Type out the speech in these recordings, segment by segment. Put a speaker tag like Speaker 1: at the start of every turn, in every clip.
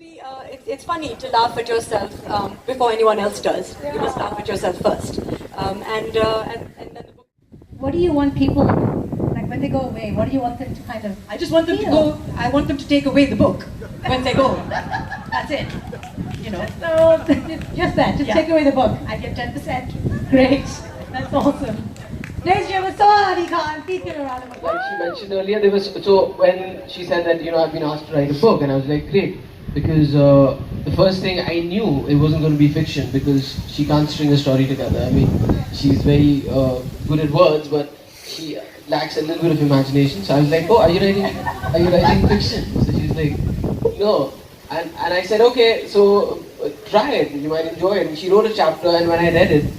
Speaker 1: It's funny to laugh at yourself before anyone else does. Yeah. You must laugh at yourself first. And then the book.
Speaker 2: What do you want people, like when they go away, what do you want them to kind of
Speaker 1: I just want them to go, I want them to take away the book when they go. That's it. You know.
Speaker 2: So, just that, just take away the book. I get 10%. Great. That's awesome. Ladies and gentlemen, Soha Ali Khan, please give a round of applause.
Speaker 3: Like she mentioned earlier, there was, so when she said that, I've been asked to write a book, and I was like, great. Because the first thing I knew, it wasn't going to be fiction, because she can't string a story together. I mean, she's very good at words, but she lacks a little bit of imagination. So I was like, oh, are you writing fiction? So she's like, no. And I said, okay, so try it, you might enjoy it. And she wrote a chapter, and when I read it,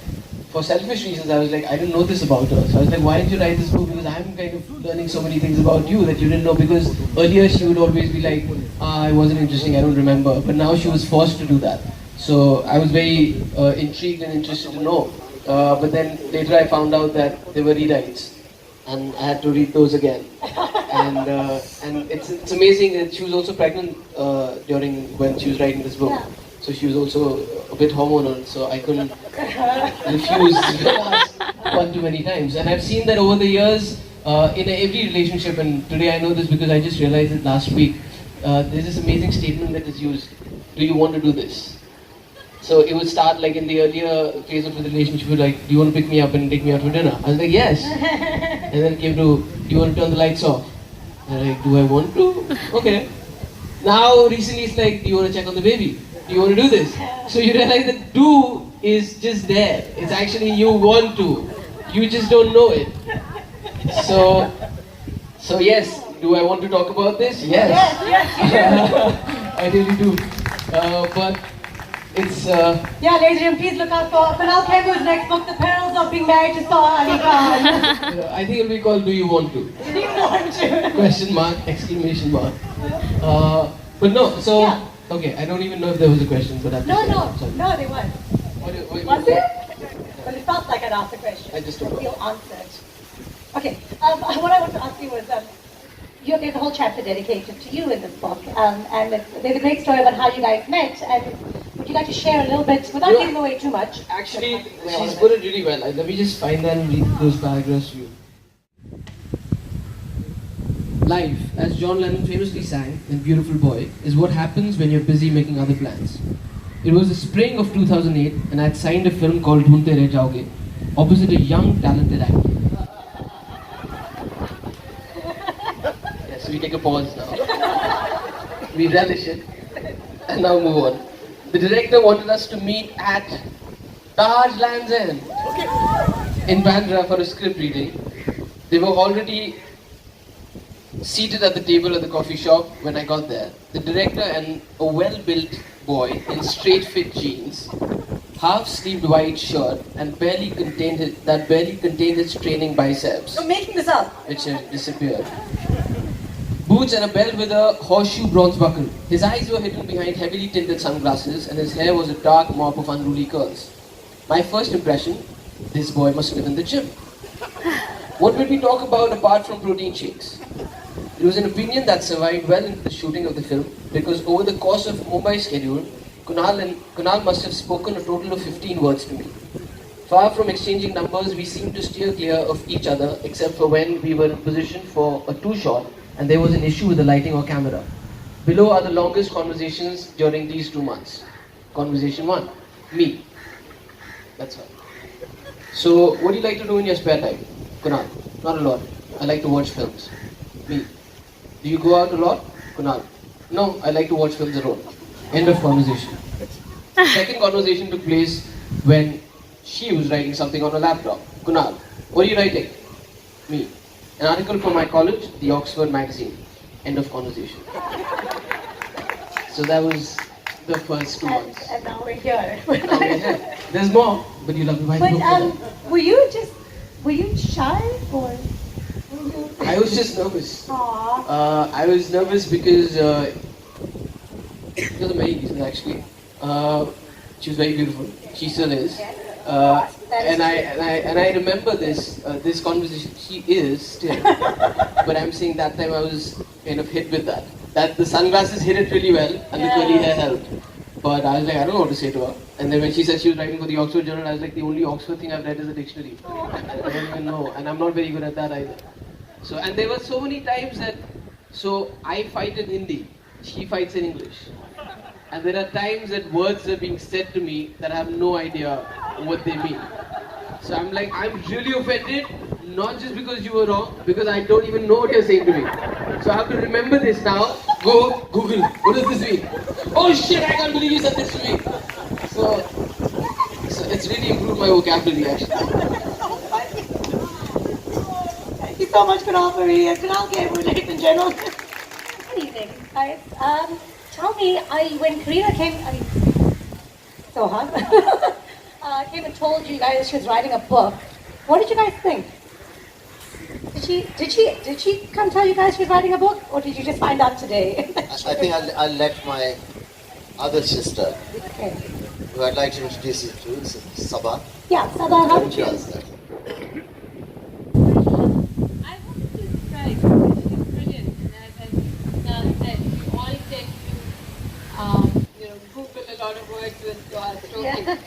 Speaker 3: for selfish reasons, I was like, I didn't know this about her. So I was like, why didn't you write this book? Because I'm kind of learning so many things about you that you didn't know. Because earlier she would always be like, it wasn't interesting, I don't remember. But now she was forced to do that. So I was very intrigued and interested to know. But then later I found out that there were rewrites. And I had to read those again. And it's amazing that she was also pregnant when she was writing this book.
Speaker 2: Yeah.
Speaker 3: So she was also a bit hormonal, so I couldn't refuse one too many times. And I've seen that over the years, in every relationship, and today I know this because I just realized it last week, there's this amazing statement that is used, do you want to do this? So it would start like in the earlier phase of the relationship, like, do you want to pick me up and take me out for dinner? I was like, yes. And then it came to, do you want to turn the lights off? And I'm like, do I want to? Okay. Now recently it's like, do you want to check on the baby? Do you want to do this? So you realize that do is just there. It's actually you want to. You just don't know it. So yes, do I want to talk about this? Yes.
Speaker 2: Yes.
Speaker 3: I really do. But it's...
Speaker 2: Yeah, ladies and gentlemen, please look out for Kunal Khemu's next book, The Perils of Being Married to Soha Ali Khan.
Speaker 3: I think it'll be called Do You Want To?
Speaker 2: Do you want to?
Speaker 3: Question mark, exclamation mark. But no, so...
Speaker 2: Yeah.
Speaker 3: Okay, I don't even know if there was a question, but I've
Speaker 2: No,
Speaker 3: just
Speaker 2: they weren't.
Speaker 3: Was
Speaker 2: it? Well, it felt like I'd asked a question.
Speaker 3: I just
Speaker 2: don't
Speaker 3: don't
Speaker 2: feel answered. Okay, what I want to ask you was, there's a whole chapter dedicated to you in this book, and there's a great story about how you guys met, and would you like to share a little bit, without giving away too much?
Speaker 3: Actually, she's put it really well. Let me just find that and read those paragraphs to you. Life, as John Lennon famously sang in Beautiful Boy, is what happens when you're busy making other plans. It was the spring of 2008 and I had signed a film called Dhoonte Reh Jaoge opposite a young, talented actor. Yes, we take a pause now. We relish it and now move on. The director wanted us to meet at Taj Lands End in Bandra for a script reading. They were already seated at the table at the coffee shop when I got there. The director and a well-built boy in straight-fit jeans, half-sleeved white shirt, and barely contained his training biceps.
Speaker 1: You're making this up.
Speaker 3: Which have disappeared. Boots and a belt with a horseshoe bronze buckle. His eyes were hidden behind heavily tinted sunglasses, and his hair was a dark mop of unruly curls. My first impression, this boy must live in the gym. What would we talk about apart from protein shakes? It was an opinion that survived well into the shooting of the film because over the course of Mumbai's schedule, Kunal must have spoken a total of 15 words to me. Far from exchanging numbers, we seemed to steer clear of each other except for when we were in position for a two-shot and there was an issue with the lighting or camera. Below are the longest conversations during these 2 months. Conversation 1, me. That's all. So, what do you like to do in your spare time? Kunal, not a lot. I like to watch films. Me. Do you go out a lot? Kunal. No, I like to watch films alone. End of conversation. Second conversation took place when she was writing something on a laptop. Kunal. What are you writing? Me. An article for my college, the Oxford magazine. End of conversation. So that was the first 2 months.
Speaker 2: And now we're here.
Speaker 3: Now we're here. There's more, but you'll have to buy the book for that.
Speaker 2: Were you shy or?
Speaker 3: I was just nervous.
Speaker 2: Aww.
Speaker 3: I was nervous because because of many reasons actually. She was very beautiful. She still is. And I remember this conversation. She is still. But I'm saying that time I was kind of hit with that. that the sunglasses hid it really well and the curly hair helped. But I was like, I don't know what to say to her. And then when she said she was writing for the Oxford Journal, I was like, the only Oxford thing I've read is a dictionary. I don't even know, and I'm not very good at that either. So, and there were so many times that, so I fight in Hindi, she fights in English. And there are times that words are being said to me that I have no idea what they mean. So I'm like, I'm really offended, not just because you were wrong, because I don't even know what you're saying to me. So I have to remember this now. Go Google, what does this mean? Oh shit, I can't believe you said this to me. So it's really improved my vocabulary actually.
Speaker 2: Thank you so much, Kunal, for reading. Kunal Khemu, ladies and gentlemen. Good evening, guys. Tell me, when Kareena came, Soha came and told you guys she was writing a book, what did you guys think? Did she come tell you guys she was writing a book, or did you just find out today?
Speaker 4: I think I'll let my other sister, who I'd like to introduce you to, Saba.
Speaker 2: Yeah, Saba, how did you?
Speaker 5: I wanted to describe her. She's brilliant, and we all tend to, Google a lot of words with stroking. Yeah.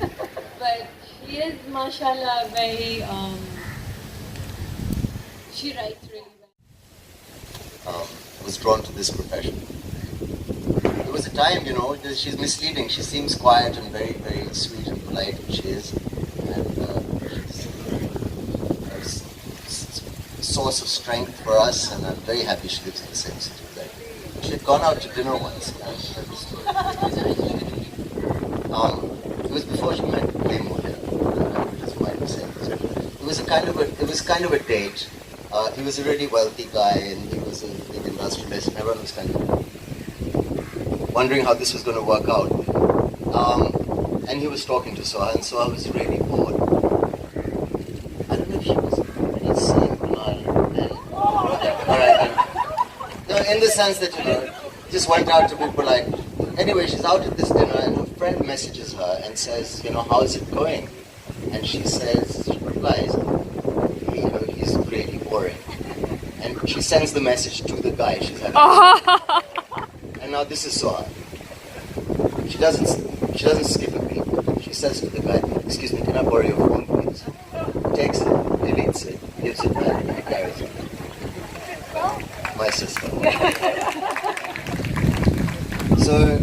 Speaker 5: But she is, mashallah, very. She writes really well.
Speaker 4: I was drawn to this profession. There was a time, that she's misleading. She seems quiet and very, very sweet and polite, which she is. And she's a source of strength for us, and I'm very happy she lives in the same city. She had gone out to dinner once. It was before she met Khemu here. That's why I'm saying this. It was kind of a date. He was a really wealthy guy, and he was a big industrialist, and everyone was kind of wondering how this was going to work out. And he was talking to Soha, and Soha was really bored. I don't know if she was really saying Kunal then. Alright, in the sense that, just went out to be polite. Anyway, she's out at this dinner, and her friend messages her and says, how's it going? And she replies, he's really boring. And she sends the message to the guy she's having. And now this is Soha. She doesn't skip a beat. She says to the guy, excuse me, can I borrow your phone, please? Takes it, deletes it, gives it back, and carries it. My sister. So,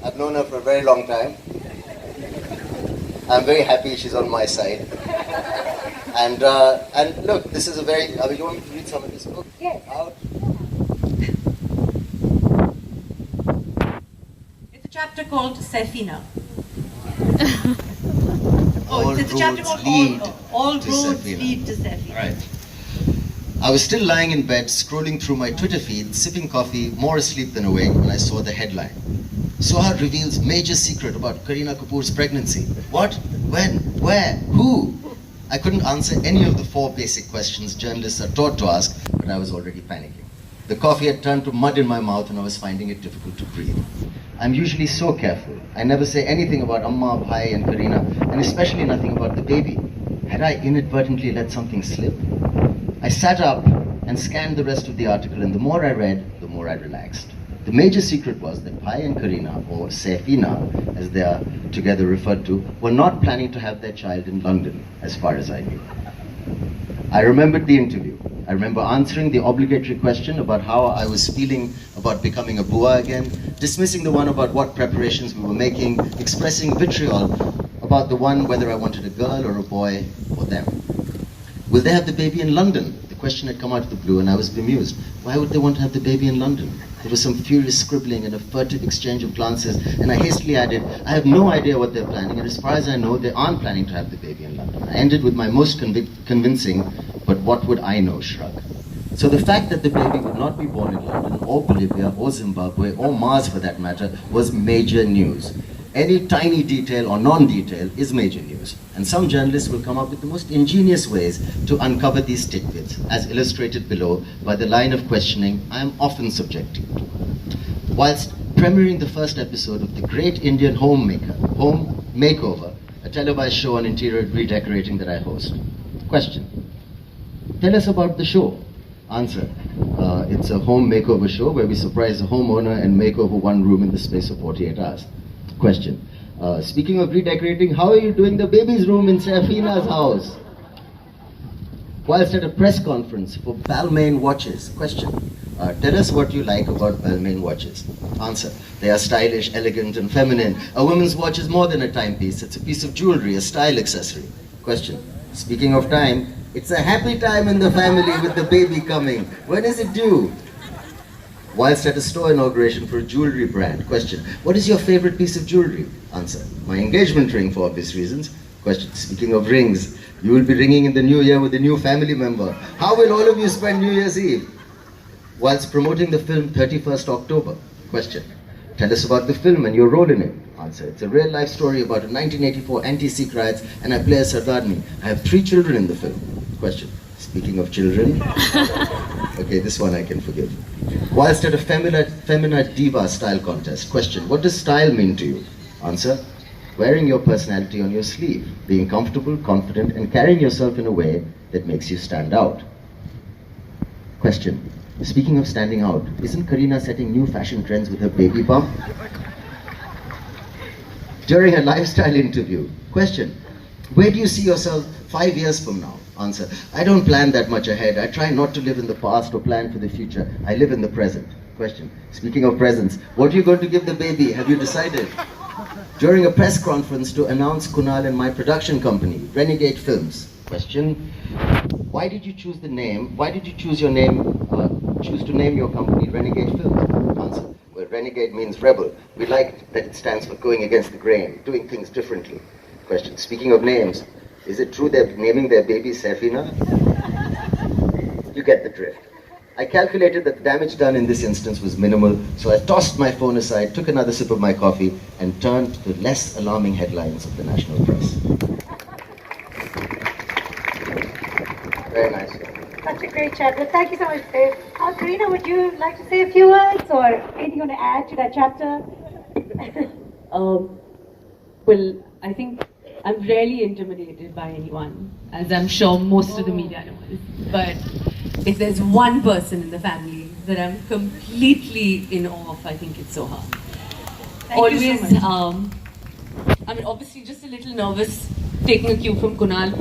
Speaker 4: I've known her for a very long time. I'm very happy she's on my side. And look, this is a very. You want me to read some of this book?
Speaker 2: Yes.
Speaker 4: Out.
Speaker 1: It's a chapter called Safina.
Speaker 4: It's a chapter called
Speaker 1: All Roads Lead to Safina.
Speaker 4: Right. I was still lying in bed, scrolling through my Twitter feed, sipping coffee, more asleep than awake, when I saw the headline. Soha reveals major secret about Kareena Kapoor's pregnancy. What? When? Where? Who? I couldn't answer any of the 4 basic questions journalists are taught to ask, but I was already panicking. The coffee had turned to mud in my mouth and I was finding it difficult to breathe. I'm usually so careful. I never say anything about Amma, Bhai and Kareena, and especially nothing about the baby. Had I inadvertently let something slip? I sat up and scanned the rest of the article, and the more I read, the more I relaxed. The major secret was that Bhai and Kareena, or Safina, as they are together referred to, were not planning to have their child in London, as far as I knew. I remembered the interview. I remember answering the obligatory question about how I was feeling about becoming a bua again, dismissing the one about what preparations we were making, expressing vitriol about the one whether I wanted a girl or a boy or them. Will they have the baby in London? The question had come out of the blue and I was bemused. Why would they want to have the baby in London? There was some furious scribbling and a furtive exchange of glances, and I hastily added, I have no idea what they're planning, and as far as I know, they aren't planning to have the baby in London. I ended with my most convincing, but what would I know, shrug. So the fact that the baby would not be born in London, or Bolivia, or Zimbabwe, or Mars for that matter, was major news. Any tiny detail or non-detail is major news, and some journalists will come up with the most ingenious ways to uncover these tidbits, as illustrated below by the line of questioning I am often subjected to. Whilst premiering the first episode of The Great Indian Home Makeover, a televised show on interior redecorating that I host. Question: tell us about the show. Answer. It's a home makeover show where we surprise the homeowner and make over one room in the space of 48 hours. Question. Speaking of redecorating, how are you doing the baby's room in Safina's house? Whilst at a press conference for Balmain watches. Question. Tell us what you like about Balmain watches. Answer. They are stylish, elegant and feminine. A woman's watch is more than a timepiece. It's a piece of jewelry, a style accessory. Question. Speaking of time, it's a happy time in the family with the baby coming. When is it due? Whilst at a store inauguration for a jewelry brand. Question. What is your favorite piece of jewelry? Answer. My engagement ring for obvious reasons. Question. Speaking of rings, you will be ringing in the new year with a new family member. How will all of you spend New Year's Eve? Whilst promoting the film 31st October. Question. Tell us about the film and your role in it. Answer. It's a real life story about a 1984 anti-Sikh riots and I play a Sardarni. I have 3 children in the film. Question. Speaking of children. Okay, this one I can forgive. Whilst at a Femina Diva style contest. Question. What does style mean to you? Answer. Wearing your personality on your sleeve. Being comfortable, confident and carrying yourself in a way that makes you stand out. Question. Speaking of standing out, isn't Kareena setting new fashion trends with her baby bump? During a lifestyle interview. Question. Where do you see yourself 5 years from now? Answer. I don't plan that much ahead. I try not to live in the past or plan for the future. I live in the present. Question. Speaking of presents, what are you going to give the baby? Have you decided? During a press conference to announce Kunal and my production company, Renegade Films. Question. Why did you choose to name your company Renegade Films? Answer. Well, renegade means rebel. We like that it stands for going against the grain, doing things differently. Question. Speaking of names, is it true they're naming their baby Safina? You get the drift. I calculated that the damage done in this instance was minimal, so I tossed my phone aside, took another sip of my coffee, and turned to the less alarming headlines of the national press. Very nice.
Speaker 2: Such a great chat. Well, thank you so much, Saif. Kareena, would you like to say a few words or anything you want to add to that chapter?
Speaker 5: Well, I think I'm rarely intimidated by anyone, as I'm sure most of the media knows. But if there's one person in the family that I'm completely in awe of, I think it's Soha.
Speaker 2: Thank you so much.
Speaker 5: I mean, obviously just a little nervous taking a cue from Kunal.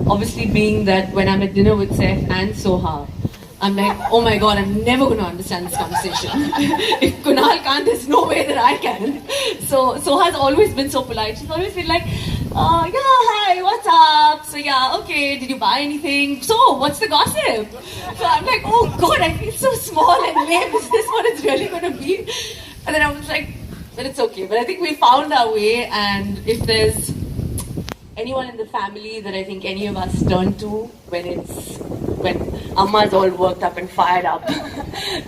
Speaker 5: Obviously being that when I'm at dinner with Saif and Soha, I'm like, oh my god, I'm never going to understand this conversation. If Kunal can't, there's no way that I can. So Soha's always been so polite. She's always been like, yeah, hi, what's up? So yeah, okay, did you buy anything? So, what's the gossip? So I'm like, oh god, I feel so small and lame. Is this what it's really going to be? And then I was like, but it's okay. But I think we found our way, and if there's anyone in the family that I think any of us turn to when Amma's all worked up and fired up,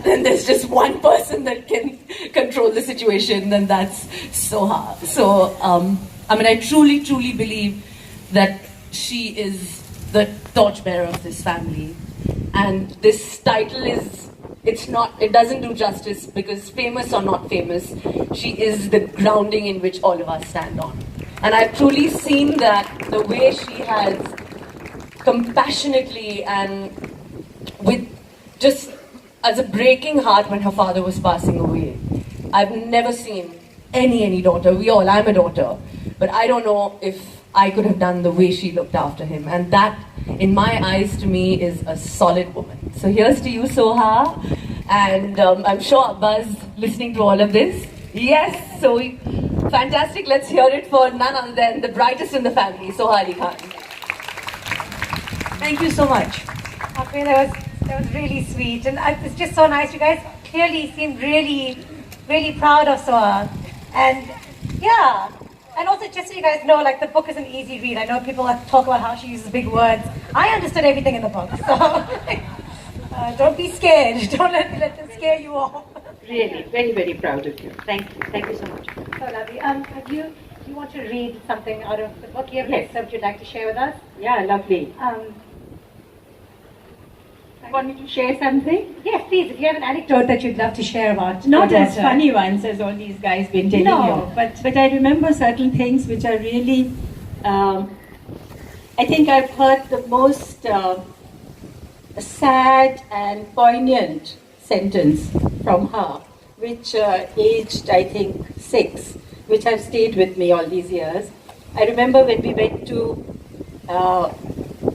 Speaker 5: then there's just one person that can control the situation, then that's Soha. So, I mean, I truly, truly believe that she is the torchbearer of this family. And this title it doesn't do justice because famous or not famous, she is the grounding in which all of us stand on. And I've truly seen that the way she has compassionately and with just as a breaking heart when her father was passing away. I've never seen any daughter, I'm a daughter, but I don't know if I could have done the way she looked after him. And that, in my eyes, to me, is a solid woman. So here's to you, Soha. And I'm sure Abba's listening to all of this. Yes, so fantastic. Let's hear it for none other than the brightest in the family, Soha Ali Khan.
Speaker 2: Thank you so much. Okay, that was really sweet. And it's just so nice. You guys clearly seem really, really proud of Soha. And yeah. And also, just so you guys know, like, the book is an easy read. I know people talk about how she uses big words. I understood everything in the book, so don't be scared. Don't let them scare you off.
Speaker 1: Really, very, very proud of you. Thank you. Thank you so much.
Speaker 2: So lovely. Do you want to read something out of the book? You have
Speaker 1: Yes.
Speaker 2: something you'd like to share with us?
Speaker 1: Yeah, lovely. Want me to share something?
Speaker 2: Yes, please. If you have an anecdote that you'd love to share about
Speaker 6: Not
Speaker 2: your
Speaker 6: as
Speaker 2: daughter.
Speaker 6: funny ones as all these guys been telling
Speaker 2: No,
Speaker 6: you.
Speaker 2: but
Speaker 6: I remember certain things which are really, I think I've heard the most sad and poignant sentence from her, which aged, I think, 6, which have stayed with me all these years. I remember when we went to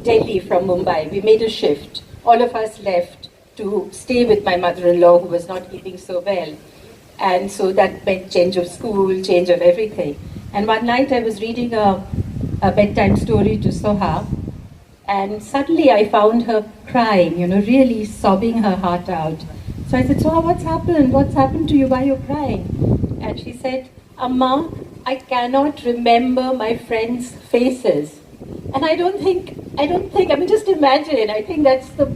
Speaker 6: Delhi from Mumbai, we made a shift. All of us left to stay with my mother-in-law, who was not keeping so well. And so that meant change of school, change of everything. And one night I was reading a bedtime story to Soha, and suddenly I found her crying, really sobbing her heart out. So I said, Soha, what's happened? What's happened to you? Why are you crying? And she said, Amma, I cannot remember my friends' faces. And I mean, just imagine, I think that's the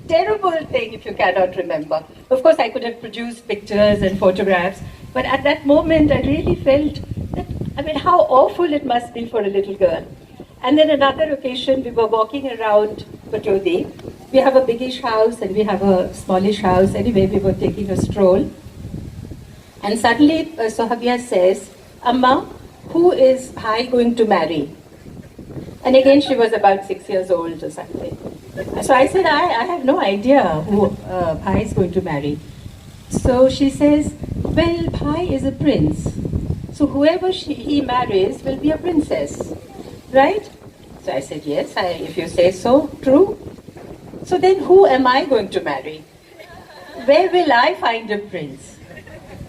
Speaker 6: terrible thing if you cannot remember. Of course, I could have produced pictures and photographs, but at that moment, I really felt that, how awful it must be for a little girl. And then another occasion, we were walking around Pataudi. We have a biggish house and we have a smallish house. Anyway, we were taking a stroll. And suddenly, Sohabia says, Amma, who is Bhai going to marry? And again, she was about 6 years old or something. So I said, I have no idea who Bhai is going to marry. So she says, well, Bhai is a prince. So whoever he marries will be a princess, right? So I said, yes, if you say so, true. So then who am I going to marry? Where will I find a prince?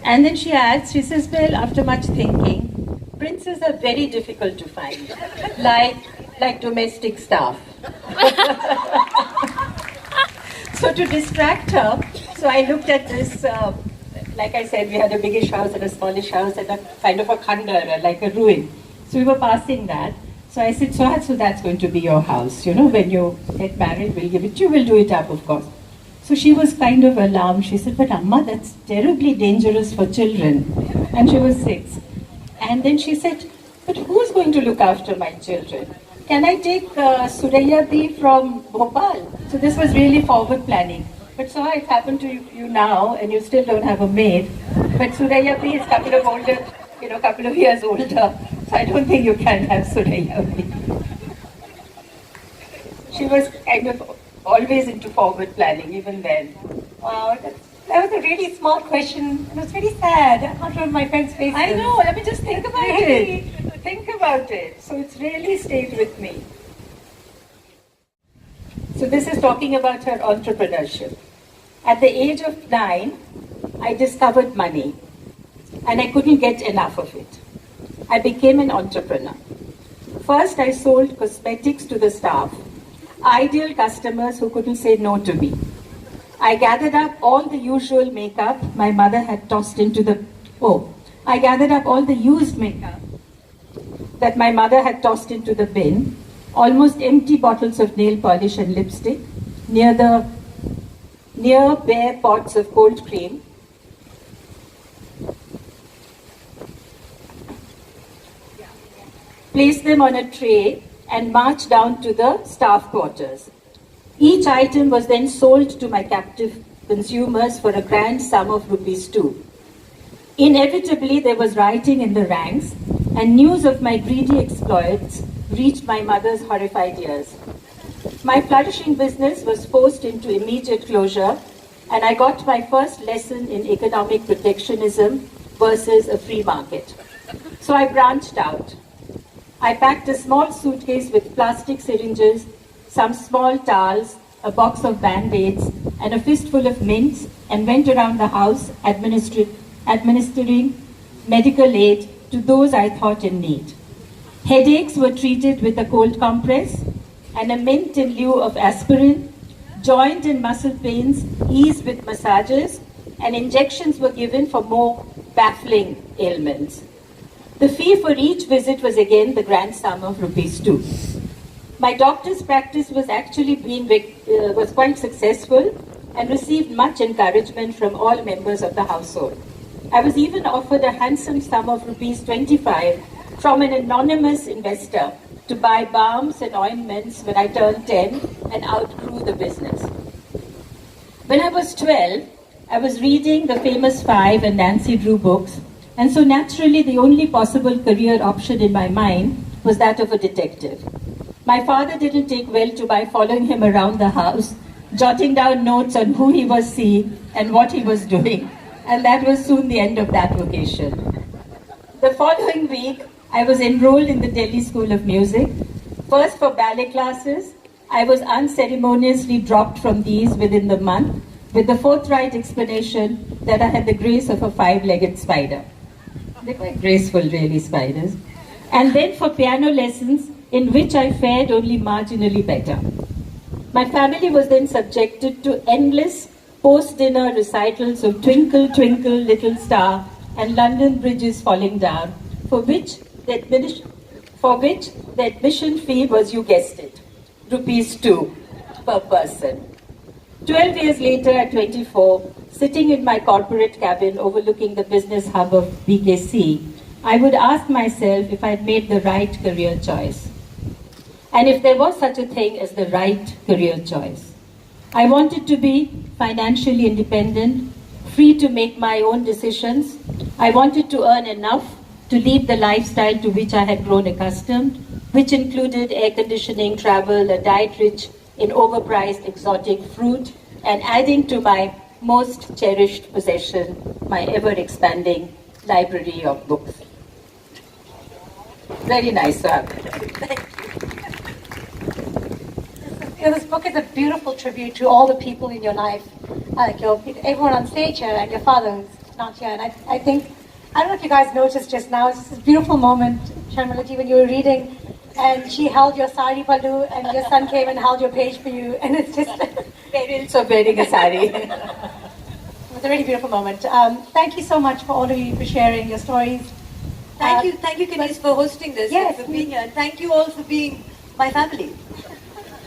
Speaker 6: And then she adds, she says, well, after much thinking, princes are very difficult to find, like domestic staff. So to distract her, so I looked at this, like I said, we had a biggish house and a smallish house and a kind of a khandar, like a ruin. So we were passing that. So I said, so that's going to be your house. When you get married, we'll give it to you. We'll do it up, of course. So she was kind of alarmed. She said, but Amma, that's terribly dangerous for children. And she was 6. And then she said, but who's going to look after my children? Can I take Suraya Di from Bhopal? So this was really forward planning. But so it happened to you now, and you still don't have a maid. But Suraya Di is a couple of years older. So I don't think you can have Suraya Di. She was kind of always into forward planning, even then.
Speaker 2: Wow, that was a really smart question. It was very sad. I can't remember my friend's face.
Speaker 6: I know, just think about it. Think about it. So it's really stayed with me. So this is talking about her entrepreneurship. At the age of 9, I discovered money and I couldn't get enough of it. I became an entrepreneur. First, I sold cosmetics to the staff, ideal customers who couldn't say no to me. I gathered up all the usual makeup my mother had tossed into the... I gathered up all the used makeup that my mother had tossed into the bin, almost empty bottles of nail polish and lipstick, near bare pots of cold cream, placed them on a tray and marched down to the staff quarters. Each item was then sold to my captive consumers for a grand sum of ₹2. Inevitably, there was rioting in the ranks, and news of my greedy exploits reached my mother's horrified ears. My flourishing business was forced into immediate closure, and I got my first lesson in economic protectionism versus a free market. So I branched out. I packed a small suitcase with plastic syringes, some small towels, a box of band-aids, and a fistful of mints, and went around the house administering medical aid to those I thought in need. Headaches were treated with a cold compress and a mint in lieu of aspirin. Joint and muscle pains eased with massages, and injections were given for more baffling ailments. The fee for each visit was again the grand sum of ₹2. My doctor's practice was actually was quite successful and received much encouragement from all members of the household. I was even offered a handsome sum of ₹25 from an anonymous investor to buy balms and ointments when I turned 10 and outgrew the business. When I was 12, I was reading the famous 5 and Nancy Drew books, and so naturally the only possible career option in my mind was that of a detective. My father didn't take well to my following him around the house jotting down notes on who he was seeing and what he was doing. And that was soon the end of that vocation. The following week, I was enrolled in the Delhi School of Music. First for ballet classes, I was unceremoniously dropped from these within the month with the forthright explanation that I had the grace of a five-legged spider. They're quite graceful, really, spiders. And then for piano lessons, in which I fared only marginally better. My family was then subjected to endless post-dinner recitals of Twinkle, Twinkle, Little Star and London Bridges Falling Down, for which the admission fee was, you guessed it, ₹2 per person. 12 years later, at 24, sitting in my corporate cabin overlooking the business hub of BKC, I would ask myself if I had made the right career choice. And if there was such a thing as the right career choice. I wanted to be financially independent, free to make my own decisions. I wanted to earn enough to lead the lifestyle to which I had grown accustomed, which included air conditioning, travel, a diet rich in overpriced exotic fruit, and adding to my most cherished possession, my ever-expanding library of books. Very nice, sir.
Speaker 2: This book is a beautiful tribute to all the people in your life, like everyone on stage here, and your father who's not here. And I think, I don't know if you guys noticed just now, it's this beautiful moment, Sharmila ji, when you were reading, and she held your sari pallu, and your son came and held your page for you, and it's just
Speaker 6: Perils of wearing a sari.
Speaker 2: It was a really beautiful moment. Thank you so much for all of you for sharing your stories.
Speaker 1: Thank you, Kanis, for hosting this.
Speaker 2: Yes,
Speaker 1: for being here. And thank you all for being my family.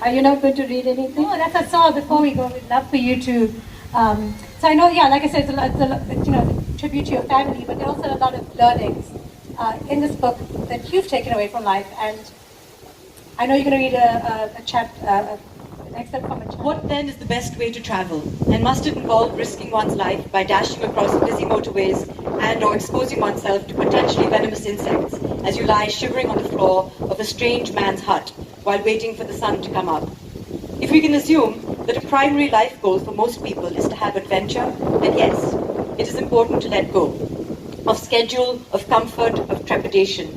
Speaker 6: Are you not going to read anything?
Speaker 2: No, that's a song. Before we go, we'd love for you to. So I know, yeah, like I said, it's a tribute to your family, but there are also a lot of learnings in this book that you've taken away from life. And I know you're going to read an excerpt from it.
Speaker 1: What then is the best way to travel? And must it involve risking one's life by dashing across busy motorways and or exposing oneself to potentially venomous insects as you lie shivering on the floor of a strange man's hut while waiting for the sun to come up? If we can assume that a primary life goal for most people is to have adventure, then yes, it is important to let go of schedule, of comfort, of trepidation.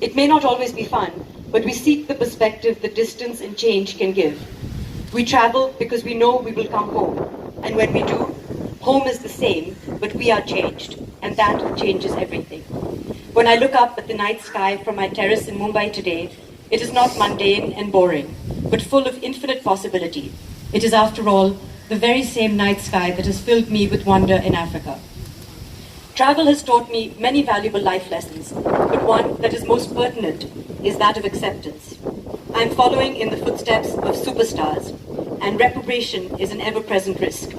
Speaker 1: It may not always be fun, but we seek the perspective that distance and change can give. We travel because we know we will come home, and when we do, home is the same, but we are changed, and that changes everything. When I look up at the night sky from my terrace in Mumbai today, it is not mundane and boring, but full of infinite possibility. It is, after all, the very same night sky that has filled me with wonder in Africa. Travel has taught me many valuable life lessons, but one that is most pertinent is that of acceptance. I am following in the footsteps of superstars, and reprobation is an ever-present risk.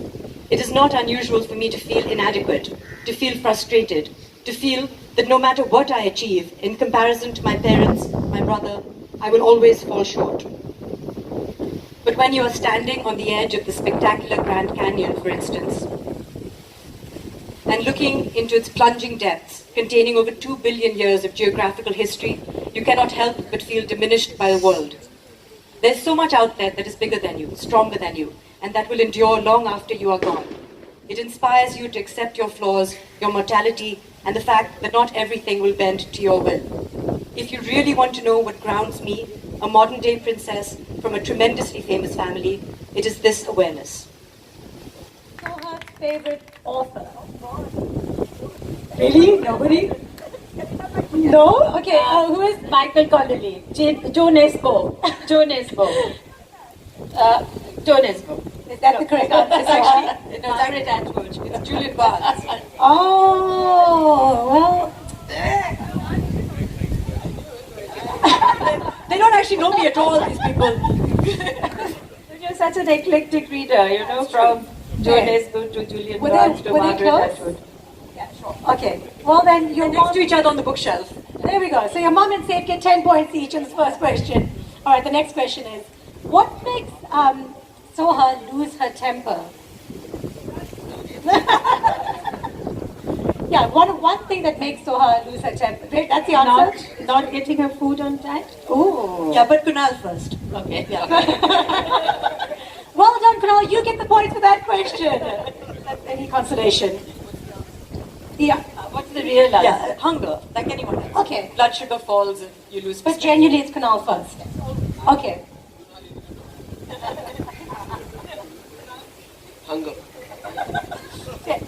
Speaker 1: It is not unusual for me to feel inadequate, to feel frustrated, to feel that no matter what I achieve, in comparison to my parents, my brother, I will always fall short. But when you are standing on the edge of the spectacular Grand Canyon, for instance, and looking into its plunging depths, containing over 2 billion years of geographical history, you cannot help but feel diminished by the world. There's so much out there that is bigger than you, stronger than you, and that will endure long after you are gone. It inspires you to accept your flaws, your mortality, and the fact that not everything will bend to your will. If you really want to know what grounds me, a modern-day princess from a tremendously famous family, it is this awareness.
Speaker 2: Soha's favorite author.
Speaker 6: Really? Nobody?
Speaker 2: No? Okay,
Speaker 6: Who is Michael Connolly? Joe Nesbo. Joe Nesbo. Joe Nesbo.
Speaker 2: Is that the correct answer?
Speaker 1: It's actually, no, it's Margaret Atwood. It's Julian Barnes.
Speaker 2: Oh, well.
Speaker 1: They don't actually know me at all, these people.
Speaker 6: You're such an eclectic reader, you know, from Joe Nesbo to Julian Barnes to
Speaker 2: were they
Speaker 6: Margaret
Speaker 2: close?
Speaker 6: Atwood.
Speaker 2: Yeah, sure. Okay. Well, then your
Speaker 1: Next
Speaker 2: mom.
Speaker 1: to each other on the bookshelf.
Speaker 2: There we go. So your mom and Saif get 10 points each on this first question. All right, the next question is, what makes Soha lose her temper? Yeah, one thing that makes Soha lose her temper. Right, that's the answer?
Speaker 6: Not getting her food on time?
Speaker 2: Ooh.
Speaker 1: Yeah, but Kunal first.
Speaker 6: Okay.
Speaker 1: Yeah.
Speaker 2: Well done, Kunal, you get the point for that question. That's any consolation. Yeah.
Speaker 1: What's the real answer? Yeah, hunger, like anyone else.
Speaker 2: Okay.
Speaker 1: Blood sugar falls and you lose
Speaker 2: But
Speaker 1: perspective.
Speaker 2: genuinely, it's Kunal first. Okay.
Speaker 3: Hunger.
Speaker 2: Okay.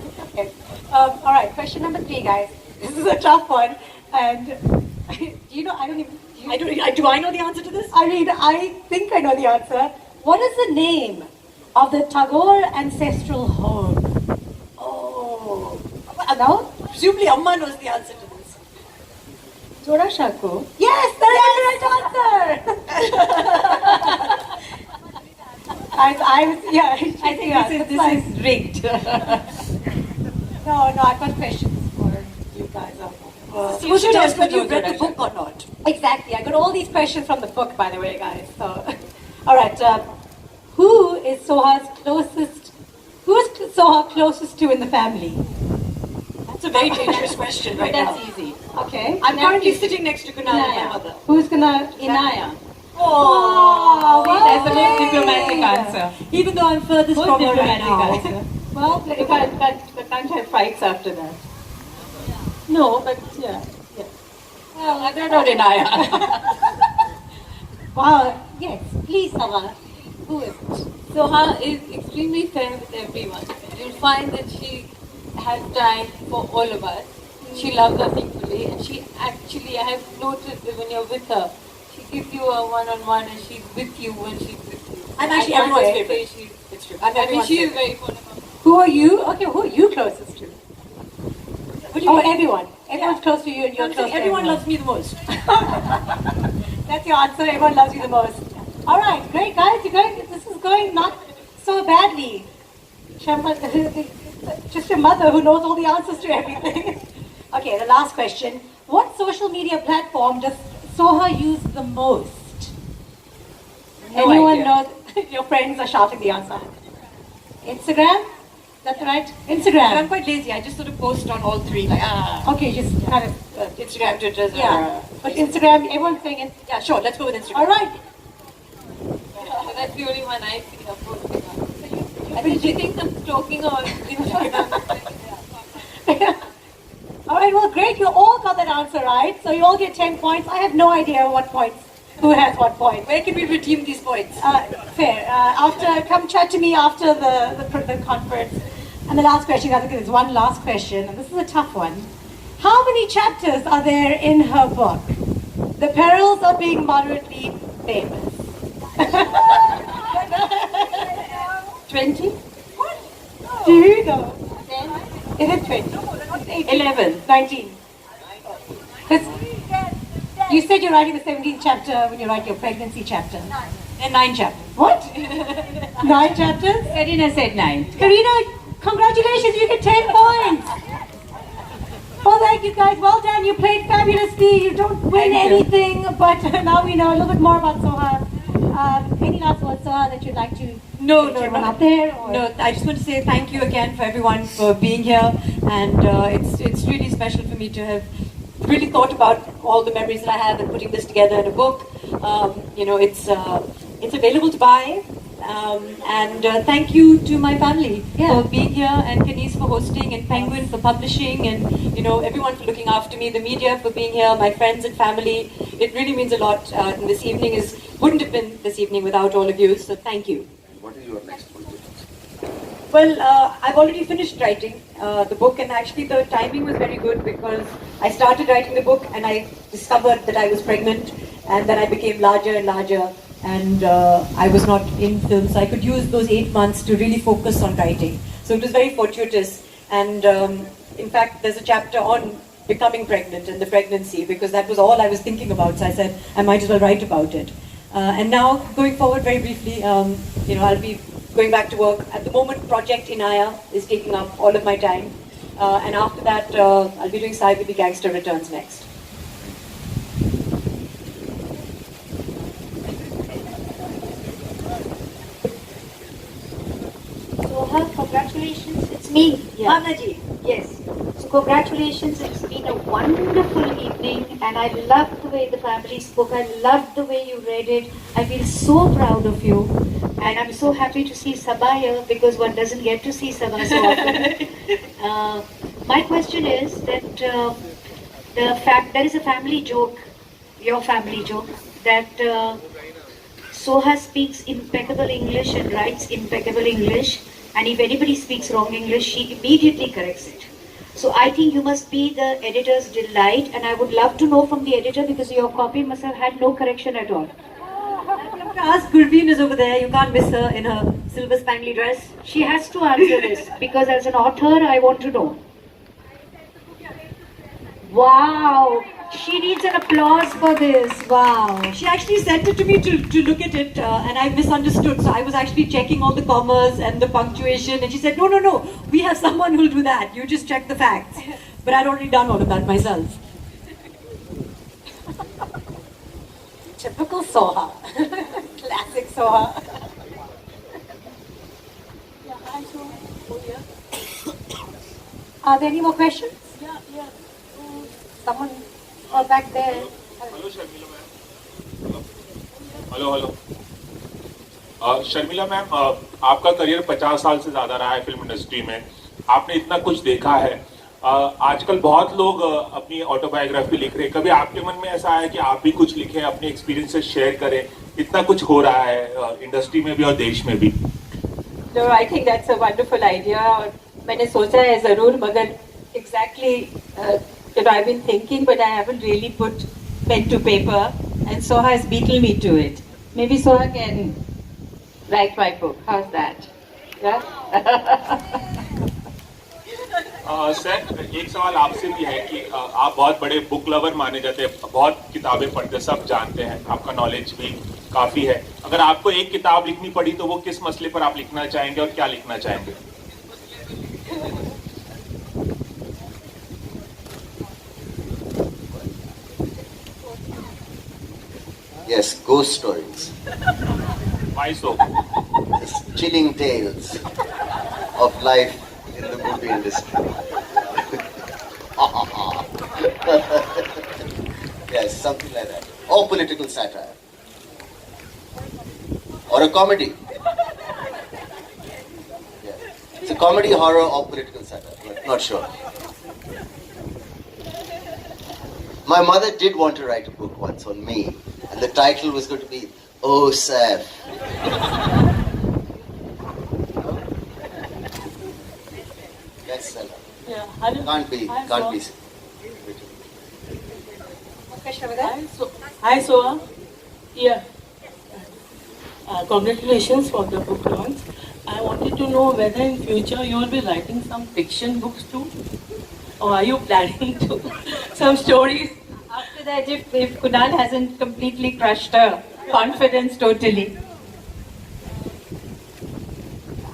Speaker 2: All right. Question number 3, guys. This is a tough one. And do you know? I don't even.
Speaker 1: Do I know the answer to this?
Speaker 2: I mean, I think I know the answer. What is the name of the Tagore ancestral home? Oh. No?
Speaker 1: Presumably Amma knows the answer to this.
Speaker 2: Jora Shako. Yes, that is the right answer. I think
Speaker 1: this is rigged.
Speaker 2: No, I've got questions for you guys.
Speaker 1: So you should ask whether you read the book or not.
Speaker 2: Exactly. I got all these questions from the book, by the way, guys. So, all right. Who is Soha's closest? Who is Soha closest to in the family?
Speaker 1: That's a very dangerous question right now.
Speaker 5: That's easy.
Speaker 2: Okay.
Speaker 1: I'm currently sitting next to Kunal and my mother.
Speaker 2: Who's gonna?
Speaker 5: Inaya.
Speaker 2: Oh, well,
Speaker 5: That's the most diplomatic answer.
Speaker 1: Even though I'm furthest
Speaker 5: Most
Speaker 1: from her right
Speaker 5: diplomatic
Speaker 1: now.
Speaker 5: answer.
Speaker 2: Well,
Speaker 5: You can't have fights after that. No, but yeah.
Speaker 1: Well, I don't know Inaya.
Speaker 2: wow. Yes. Please, Soha. Who is it?
Speaker 5: Soha is extremely fair with everyone. You'll find that she has time for all of us. She loves us equally, and she actually, I have noticed that when you're with her, she gives you a one-on-one, and she's with you when she's with you.
Speaker 1: I'm actually
Speaker 5: And
Speaker 1: everyone's
Speaker 5: one day,
Speaker 1: favorite.
Speaker 5: she's-
Speaker 1: It's true.
Speaker 5: I mean, she is very fond of her.
Speaker 2: Who are you? Okay, who are you closest to?
Speaker 1: What do you mean?
Speaker 2: Everyone. Everyone's close to you, and you're
Speaker 1: I'm
Speaker 2: close
Speaker 1: saying
Speaker 2: to
Speaker 1: everyone
Speaker 2: everyone.
Speaker 1: loves me the most.
Speaker 2: That's your answer. Everyone loves you the most. All right, great guys. This is going not so badly. Just a mother who knows all the answers to everything. Okay, the last question. What social media platform does Soha use the most?
Speaker 5: No
Speaker 2: Anyone
Speaker 5: idea.
Speaker 2: know? Your friends are shouting the answer. Instagram? That's right.
Speaker 1: I'm
Speaker 2: Instagram.
Speaker 1: quite lazy. I just sort of post on all three. Like,
Speaker 2: Okay, just kind of.
Speaker 1: Instagram, Twitter.
Speaker 2: Yeah. But Instagram, everyone's saying it.
Speaker 1: Yeah, sure. Let's go with Instagram.
Speaker 2: All right.
Speaker 5: That's the only one I see her posting on. I mean, she thinks I'm stalking her on Instagram.
Speaker 2: All right, well, great. You all got that answer right. So you all get 10 points. I have no idea what points, who has what point.
Speaker 1: Where can we redeem these points?
Speaker 2: Fair. Come chat to me after the conference. And the last question, guys, there's one last question, and this is a tough one. How many chapters are there in her book? The Perils of Being Moderately Famous.
Speaker 1: 20?
Speaker 2: What? Do you know? Is it 20?
Speaker 1: 11.
Speaker 2: 19. 'Cause you said you're writing the 17th chapter when you write your pregnancy chapter.
Speaker 1: And 9 chapters.
Speaker 2: What? 9 chapters?
Speaker 5: Kareena said 9.
Speaker 2: Kareena, congratulations, you get 10 points. Well, thank you guys. Well done. You played fabulously. You don't win anything, but now we know a little bit more about Soha. Any last words, Soha, that you'd like to
Speaker 1: No,
Speaker 2: get everyone up there? Or?
Speaker 1: No, I just want to say thank you again for everyone for being here, and it's really special for me to have really thought about all the memories that I have and putting this together in a book. It's available to buy, and thank you to my family for being here, and Kenise for hosting, and Penguin for publishing, and everyone for looking after me, the media for being here, my friends and family. It really means a lot. And this evening wouldn't have been this evening without all of you. So thank you.
Speaker 3: What is your next project?
Speaker 1: Well, I've already finished writing the book, and actually the timing was very good because I started writing the book and I discovered that I was pregnant, and then I became larger and larger, and I was not in film, so I could use those 8 months to really focus on writing. So it was very fortuitous, and in fact, there's a chapter on becoming pregnant and the pregnancy, because that was all I was thinking about, so I said I might as well write about it. And now, going forward very briefly, I'll be going back to work. At the moment, Project Inaya is taking up all of my time. And after that, I'll be doing Saif Ali Gangster Returns next.
Speaker 7: Soha, congratulations. It's me,
Speaker 1: Yeah.
Speaker 7: Bhanaji.
Speaker 1: Yes.
Speaker 7: So congratulations. It's been
Speaker 2: been a wonderful evening, and I loved the way the family spoke. I loved the way you read it. I feel so proud of you, and I'm so happy to see Saba here because one doesn't get to see Saba so often. My question is that there is a family joke, your family joke, that Soha speaks impeccable English and writes impeccable English, and if anybody speaks wrong English, she immediately corrects it. So I think you must be the editor's delight, and I would love to know from the editor, because your copy must have had no correction at all.
Speaker 1: Ask Gurveen is over there. You can't miss her in her silver spangly dress.
Speaker 2: She has to answer this, because as an author, I want to know. Wow! She needs an applause for this. Wow!
Speaker 1: She actually sent it to me to look at it, and I misunderstood. So I was actually checking all the commas and the punctuation, and she said, no, we have someone who'll do that. You just check the facts. But I'd already done all of that myself.
Speaker 2: Typical Soha. Classic Soha. Are there any more questions?
Speaker 7: Yeah.
Speaker 2: Someone back there.
Speaker 7: Hello Sharmila ma'am. Hello. Sharmila ma'am, आपका career 50 साल से ज़्यादा रहा है film industry में. आपने इतना कुछ देखा है. आजकल बहुत लोग अपनी ऑटोबायोग्राफी लिख रहे हैं. कभी आपके मन में ऐसा आया कि आप भी कुछ लिखें, अपने एक्सपीरियंसेस शेयर करें? इतना कुछ हो रहा है इंडस्ट्री में भी और देश में भी.
Speaker 6: No, I think that's a wonderful idea. और मैंने सोचा है ज़रूर, मगर exactly I've been thinking, but I haven't really put pen to paper, and Soha has beaten me to it. Maybe Soha can write my book. How's that? Yeah?
Speaker 7: Sir, एक सवाल आपसे भी है कि आप बहुत बड़े बुक लवर माने जाते हैं, बहुत किताबें पढ़ते, सब जानते हैं, आपका नॉलेज भी काफ़ी है. अगर आपको एक किताब लिखनी पड़ी तो वो किस मसले पर आप लिखना चाहेंगे और क्या लिखना चाहेंगे?
Speaker 4: Yes, ghost stories.
Speaker 7: Why so?
Speaker 4: Just chilling tales of life in the movie industry. Yes, something like that. Or political satire. Or a comedy. Yeah. It's a comedy, horror, or political satire. But not sure. My mother did want to write a book once on me, and the title was going to be "Oh Saif." Bestseller.
Speaker 6: Yeah.
Speaker 4: Can't be.
Speaker 8: Hi, Soha. Yeah. Congratulations for the book launch. I wanted to know whether in future you will be writing some fiction books too, or are you planning to some stories?
Speaker 6: After that, if Kunal hasn't completely crushed her confidence totally.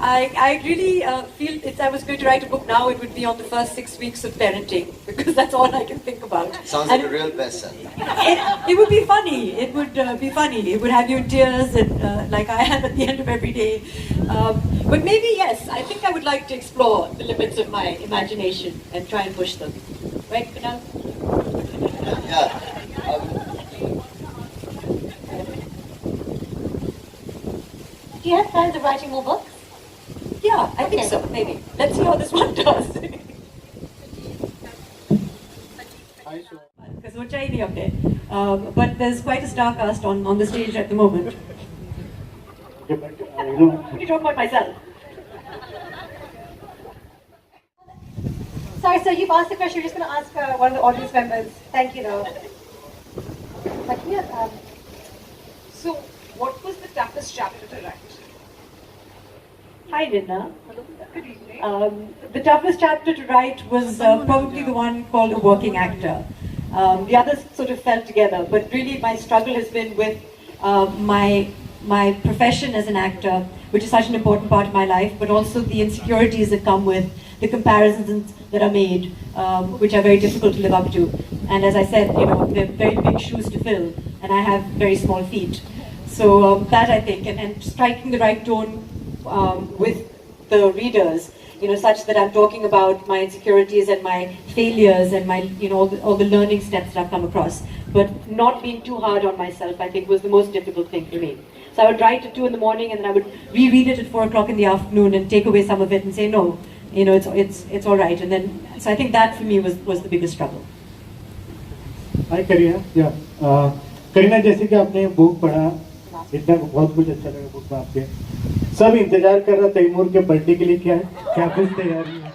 Speaker 1: I really feel if I was going to write a book now, it would be on the first 6 weeks of parenting, because that's all I can think about.
Speaker 4: Sounds like a real bestseller.
Speaker 1: It would be funny. It would be funny. It would have you in tears, and like I have at the end of every day. But maybe yes, I think I would like to explore the limits of my imagination and try and push them. Right, Kunal?
Speaker 4: Yeah.
Speaker 2: Do you have plans of writing more books?
Speaker 1: Yeah, I think so. Maybe. Let's see how this one does. Because socha hi nahi humne. But there's quite a star cast on the stage at the moment. Let me talk about myself.
Speaker 2: Sorry, sir, you've asked the question. We're just going to ask one of the audience members. Thank you, though. But yeah,
Speaker 9: So, what was the toughest chapter to write?
Speaker 1: Hi, Rinna.
Speaker 9: Good evening.
Speaker 1: The toughest chapter to write was probably the one called A Working Actor. The others sort of fell together, but really my struggle has been with my profession as an actor, which is such an important part of my life, but also the insecurities that come with the comparisons that are made, which are very difficult to live up to. And as I said, they're very big shoes to fill, and I have very small feet. So that I think, and striking the right tone with the readers such that I'm talking about my insecurities and my failures and my, all the learning steps that I've come across. But not being too hard on myself, I think, was the most difficult thing for me. So I would write at 2 in the morning, and then I would reread it at 4 o'clock in the afternoon and take away some of it and say, no, it's all right. And then, so I think that for me was the biggest struggle.
Speaker 10: Hi Kareena, yeah. Kareena, जैसे कि आपने book पढ़ा, इतना बहुत कुछ अच्छा लगा book में आपके. सब इंतजार कर रहा तैमूर के बर्थडे के लिए, क्या कुछ तैयारी है?